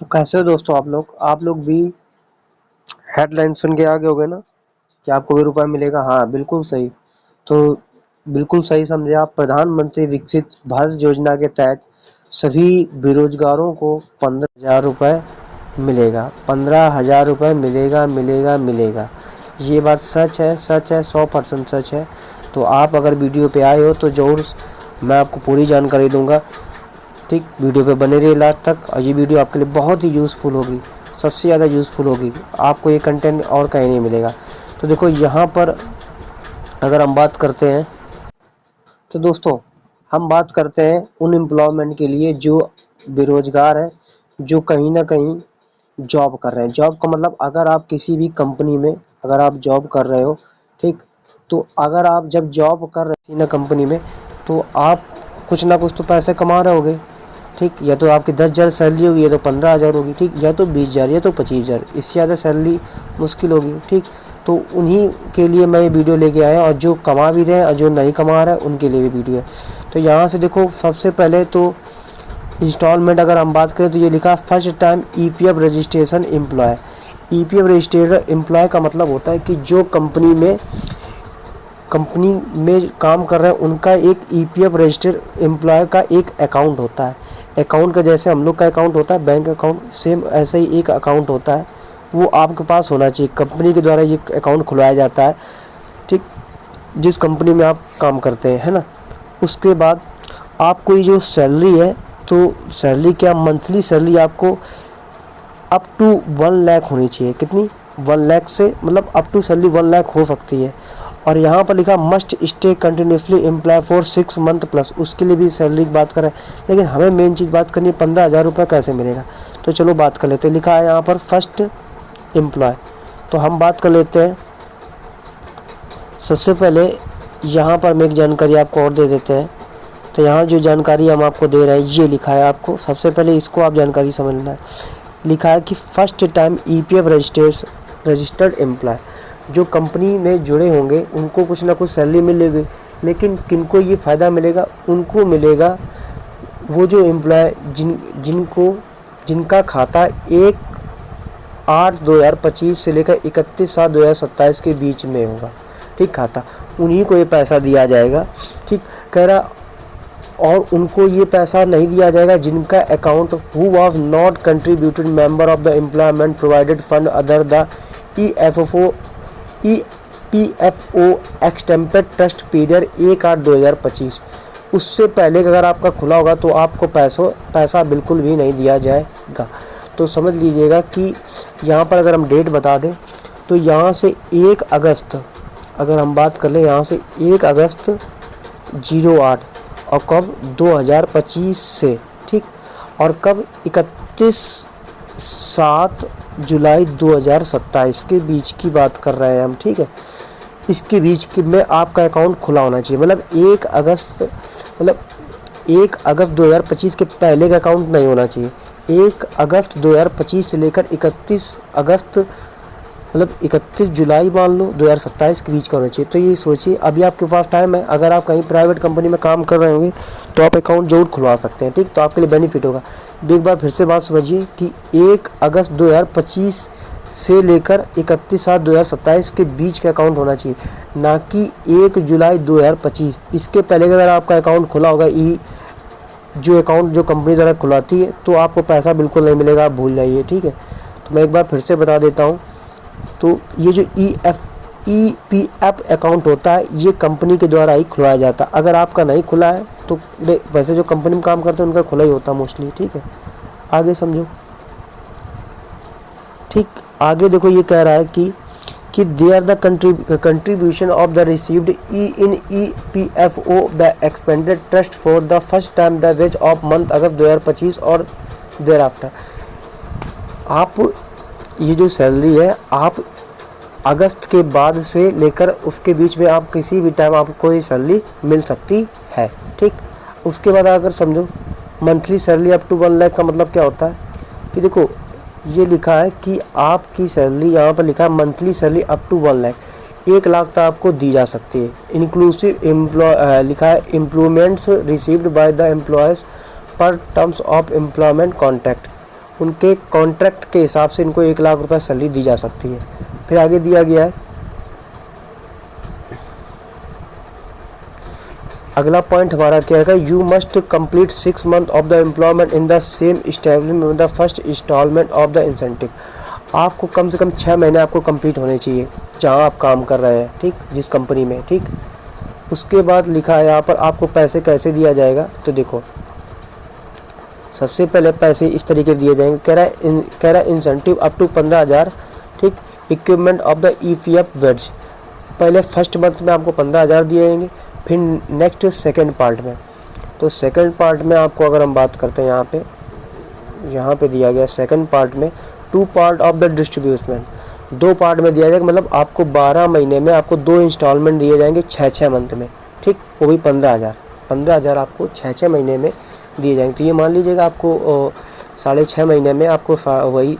तो कैसे हो दोस्तों आप लोग भी हेडलाइन सुन के आ गए होगे ना कि आपको भी रुपया मिलेगा। हाँ, बिल्कुल सही। तो बिल्कुल सही समझे आप। प्रधानमंत्री विकसित भारत योजना के तहत सभी बेरोजगारों को 15,000 रुपये मिलेगा। 15,000 रुपये मिलेगा मिलेगा मिलेगा। ये बात सच है 100% सच है। तो आप अगर वीडियो पे आए हो तो ज़रूर मैं आपको पूरी जानकारी दूंगा। ठीक, वीडियो पे बने रहिए लास्ट तक और ये वीडियो आपके लिए बहुत ही यूज़फुल होगी, सबसे ज़्यादा यूज़फुल होगी। आपको ये कंटेंट और कहीं नहीं मिलेगा। तो देखो यहाँ पर अगर हम बात करते हैं तो दोस्तों हम बात करते हैं उन एम्प्लॉयमेंट के लिए जो बेरोजगार हैं, जो कहीं ना कहीं जॉब कर रहे हैं। जॉब का मतलब अगर आप किसी भी कंपनी में अगर आप जॉब कर रहे हो, ठीक, तो अगर आप जब जॉब कर रहे किसी ना कंपनी में तो आप कुछ ना कुछ तो पैसे कमा रहे होगे। ठीक, या तो आपकी 10,000 सैलरी होगी, या तो 15,000 होगी, ठीक, या तो 20,000, या तो 25,000। इससे ज़्यादा सैलरी मुश्किल होगी। ठीक, तो उन्हीं के लिए मैं ये वीडियो लेके आया, और जो कमा भी रहे हैं और जो नहीं कमा रहे हैं उनके लिए भी वीडियो है। तो यहाँ से देखो, सबसे पहले तो इंस्टॉलमेंट अगर हम बात करें तो ये लिखा first time EPF registration employ. EPF registered employ का मतलब होता है कि जो कंपनी में काम कर रहे हैं उनका एक ईपीएफ रजिस्टर्ड एम्प्लॉय का एक अकाउंट होता है। अकाउंट का जैसे हम लोग का अकाउंट होता है बैंक अकाउंट, सेम ऐसे ही एक अकाउंट होता है, वो आपके पास होना चाहिए। कंपनी के द्वारा ये अकाउंट खुलवाया जाता है, ठीक, जिस कंपनी में आप काम करते हैं, है ना। उसके बाद आपको ये जो सैलरी है, तो सैलरी क्या, मंथली सैलरी आपको अप टू 1 लाख होनी चाहिए। कितनी? 1 लाख से मतलब अप टू सैलरी 1 लाख हो सकती है। और यहाँ पर लिखा must stay continuously employ for 6 month plus, उसके लिए भी सैलरी की बात करें। लेकिन हमें मेन चीज़ बात करनी है 15,000 रुपये कैसे मिलेगा। तो चलो बात कर लेते हैं। लिखा है यहाँ पर फर्स्ट एम्प्लॉय, तो हम बात कर लेते हैं। सबसे पहले यहाँ पर हम एक जानकारी आपको और दे देते हैं। तो यहाँ जो जानकारी हम आपको दे रहे हैं ये लिखा है आपको, सबसे पहले इसको आप जानकारी समझना है। लिखा है कि first time EPF registered employ, जो कंपनी में जुड़े होंगे उनको कुछ ना कुछ सैलरी मिलेगी। लेकिन किनको ये फ़ायदा मिलेगा? उनको मिलेगा वो जो एम्प्लॉय जिनका खाता 1/8/2025 से लेकर 31/7/2027 के बीच में होगा। ठीक, खाता उन्हीं को ये पैसा दिया जाएगा। ठीक, कह रहा, और उनको ये पैसा नहीं दिया जाएगा जिनका account who was not contributed member of the employment provided fund other the EPFO exempted trust period 1/8/2025। उससे पहले अगर आपका खुला होगा तो आपको पैसा बिल्कुल भी नहीं दिया जाएगा। तो समझ लीजिएगा कि यहाँ पर अगर हम डेट बता दें तो यहाँ से 1 अगस्त, अगर हम बात कर लें यहाँ से 1 अगस्त 08 और कब 2025 से, ठीक, और कब 31/7 जुलाई 2027 के बीच की बात कर रहे हैं हम। ठीक है, इसके बीच में आपका अकाउंट खुला होना चाहिए। मतलब 1 अगस्त 2025 के पहले का अकाउंट नहीं होना चाहिए। 1 अगस्त 2025 से लेकर 31 अगस्त मतलब 31 जुलाई मान लो 2027 के बीच का होना चाहिए। तो ये सोचिए, अभी आपके पास टाइम है। अगर आप कहीं प्राइवेट कंपनी में काम कर रहे होंगे तो आप अकाउंट जरूर खुलवा सकते हैं। ठीक, तो आपके लिए बेनिफिट होगा। एक बार फिर से बात समझिए कि 1 अगस्त 2025 से लेकर 31/7/2027 के बीच का अकाउंट होना चाहिए, ना कि 1 जुलाई 2025। इसके पहले अगर आपका अकाउंट खुला होगा, जो अकाउंट जो कंपनी द्वारा खुलाती है, तो आपको पैसा बिल्कुल नहीं मिलेगा, आप भूल जाइए। ठीक है, तो मैं एक बार फिर से बता देता हूँ। तो ये जो ईपीएफ अकाउंट होता है ये कंपनी के द्वारा ही खुलवाया जाता है। अगर आपका नहीं खुला है तो वैसे जो कंपनी में काम करते हैं उनका खुला ही होता है मोस्टली। ठीक है, आगे समझो। ठीक, आगे देखो, ये कह रहा है कि they are the contribution of the received in EPFO the expanded trust for the first time the wage of month August 2025 और देयर आफ्टर। आप ये जो सैलरी है, आप अगस्त के बाद से लेकर उसके बीच में आप किसी भी टाइम आपको ये सैलरी मिल सकती है। ठीक, उसके बाद अगर समझो monthly salary up to 1 lakh का मतलब क्या होता है कि देखो ये लिखा है कि आपकी सैलरी, यहाँ पर लिखा है monthly salary up to 1 lakh, 1 lakh तक आपको दी जा सकती है। इंक्लूसिव लिखा है employments received by the employees per terms of employment contract. उनके कॉन्ट्रैक्ट के हिसाब से इनको 1 लाख रुपए सैलरी दी जा सकती है। फिर आगे दिया गया है, अगला पॉइंट हमारा क्या है, you must complete 6 month of the employment in the same establishment with the first instalment of the incentive. आपको कम से कम 6 महीने आपको कंप्लीट होने चाहिए जहां आप काम कर रहे हैं, ठीक, जिस कंपनी में, ठीक। उसके बाद लिखा है यहाँ पर आपको पैसे कैसे दिया जाएगा। तो देखो, सबसे पहले पैसे इस तरीके दिए जाएंगे, कह रहा है इंसेंटिव अप टू 15,000, ठीक, equipment of the EPF wage. पहले फर्स्ट मंथ में आपको 15,000 दिए जाएंगे, फिर नेक्स्ट सेकंड पार्ट में। तो सेकंड पार्ट में आपको अगर हम बात करते हैं, यहाँ पे दिया गया सेकंड पार्ट में 2 part of the distribution, 2 part में दिया जाएगा, मतलब आपको 12 महीने में आपको 2 इंस्टॉलमेंट दिए जाएंगे 6-6 मंथ में, ठीक, वो भी 15,000 आपको 6-6 महीने में दिए जाएंगे। तो ये मान लीजिएगा आपको 6.5 महीने में आपको वही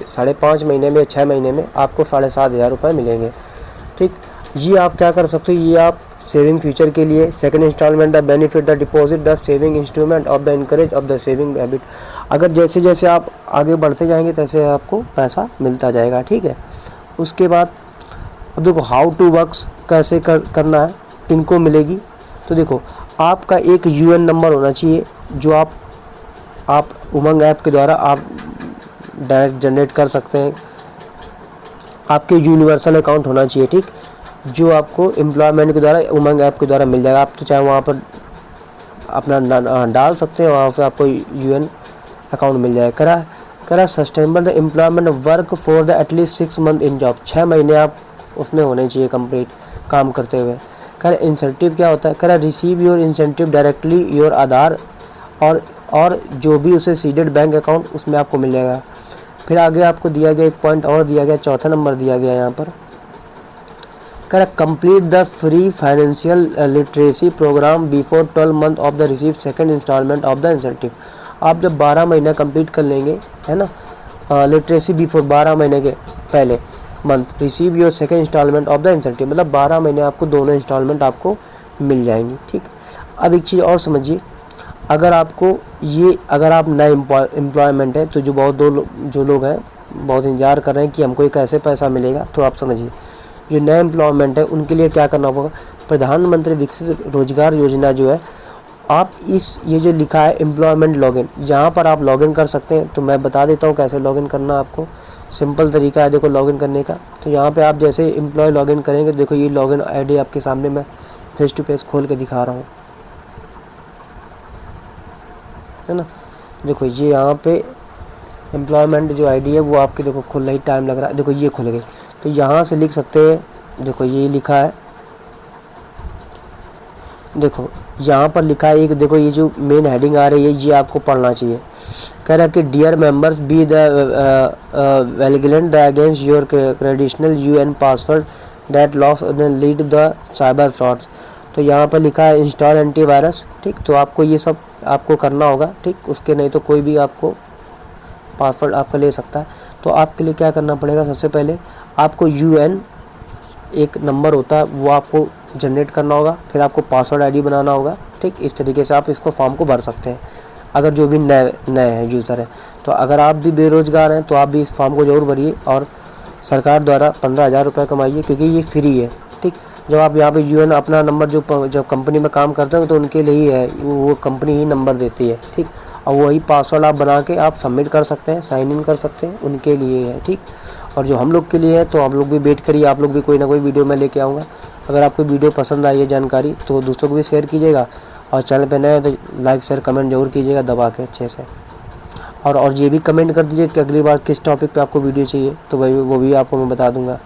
5.5 महीने में 6 महीने में आपको 7,500 रुपये मिलेंगे, ठीक। ये आप क्या कर सकते हो, ये आप सेविंग फ्यूचर के लिए, second instalment the benefit the deposit the saving instrument of the encourage of the saving habit. अगर जैसे जैसे आप आगे बढ़ते जाएंगे तैसे आपको पैसा मिलता जाएगा, ठीक है। उसके बाद अब देखो हाउ टू वर्क्स कैसे करना है, किनको मिलेगी। तो देखो, आपका एक UN नंबर होना चाहिए जो आप उमंग ऐप के द्वारा आप डायरेक्ट जनरेट कर सकते हैं। आपके यूनिवर्सल अकाउंट होना चाहिए, ठीक, जो आपको एम्प्लॉयमेंट के द्वारा उमंग ऐप के द्वारा मिल जाएगा। आप तो चाहे वहाँ पर अपना डाल सकते हैं, वहाँ से आपको UN अकाउंट मिल जाएगा। करा sustainable the employment work for the at least 6 month in job, 6 महीने आप उसमें होने चाहिए कंप्लीट काम करते हुए। करा इंसेंटिव क्या होता है, करा receive your incentive directly your Aadhaar, और जो भी उसे सीडेड बैंक अकाउंट उसमें आपको मिल जाएगा। फिर आगे आपको दिया गया एक पॉइंट और दिया गया, चौथा नंबर दिया गया यहाँ पर, correct complete the free financial literacy programme before 12 month of the receive second instalment of the incentive. आप जब 12 महीना कंप्लीट कर लेंगे, है ना, लिटरेसी बिफोर 12 महीने के पहले month receive your second instalment of the incentive, मतलब 12 महीने आपको दोनों इंस्टॉलमेंट आपको मिल जाएंगी, ठीक। अब एक चीज़ और समझिए, अगर आप नए एम्प्लॉयमेंट है तो जो लोग हैं बहुत इंतजार कर रहे हैं कि हमको एक ऐसे पैसा मिलेगा, तो आप समझिए जो नए एम्प्लॉयमेंट है उनके लिए क्या करना होगा, प्रधानमंत्री विकसित रोजगार योजना जो है, आप ये जो लिखा है एम्प्लॉयमेंट लॉगिन, यहाँ पर आप लॉगिन कर सकते हैं। तो मैं बता देता हूँ कैसे लॉगिन करना आपको, सिंपल तरीका है देखो लॉगिन करने का। तो यहाँ पे आप जैसे एम्प्लॉय लॉगिन करेंगे, देखो ये लॉगिन आईडी आपके सामने मैं फेस टू फेस खोल के दिखा रहा हूँ, है ना। देखो ये यहाँ पे एम्प्लॉयमेंट जो आईडी है वो आपके देखो खुलने ही टाइम लग रहा है, देखो ये खुल गई। तो यहाँ से लिख सकते हैं, देखो ये लिखा है, देखो यहाँ पर लिखा है एक, देखो ये जो मेन हेडिंग आ रही है ये आपको पढ़ना चाहिए। कह रहा है कि dear members be the vigilant against your traditional UN password that loss lead the cyber frauds. तो यहाँ पर लिखा है इंस्टॉल एंटीवायरस, ठीक। तो आपको ये सब आपको करना होगा, ठीक, उसके नहीं तो कोई भी आपको पासवर्ड आपका ले सकता है। तो आपके लिए क्या करना पड़ेगा, सबसे पहले आपको UN एक नंबर होता है वो आपको जनरेट करना होगा, फिर आपको पासवर्ड आईडी बनाना होगा, ठीक। इस तरीके से आप इसको फॉर्म को भर सकते हैं अगर जो भी नए हैं यूज़र हैं। तो अगर आप भी बेरोज़गार हैं तो आप भी इस फॉर्म को ज़रूर भरिए और सरकार द्वारा 15,000 रुपये कमाइए, क्योंकि ये फ्री है, ठीक। जब आप यहाँ पे UN अपना नंबर जब कंपनी में काम करते हो तो उनके लिए ही है, वो कंपनी ही नंबर देती है, ठीक। और वही पासवर्ड आप बना के आप सबमिट कर सकते हैं, साइन इन कर सकते हैं, उनके लिए है, ठीक। और जो हम लोग के लिए है तो आप लोग भी वेट करिए, आप लोग भी कोई ना कोई वीडियो मैं लेके आऊँगा। अगर आपको वीडियो पसंद आई है जानकारी तो दोस्तों को भी शेयर कीजिएगा, और चैनल पे नए हैं तो लाइक शेयर कमेंट जरूर कीजिएगा दबा के अच्छे से। और ये भी कमेंट कर दीजिए कि अगली बार किस टॉपिक पे आपको वीडियो चाहिए, तो वो भी आपको मैं बता दूंगा।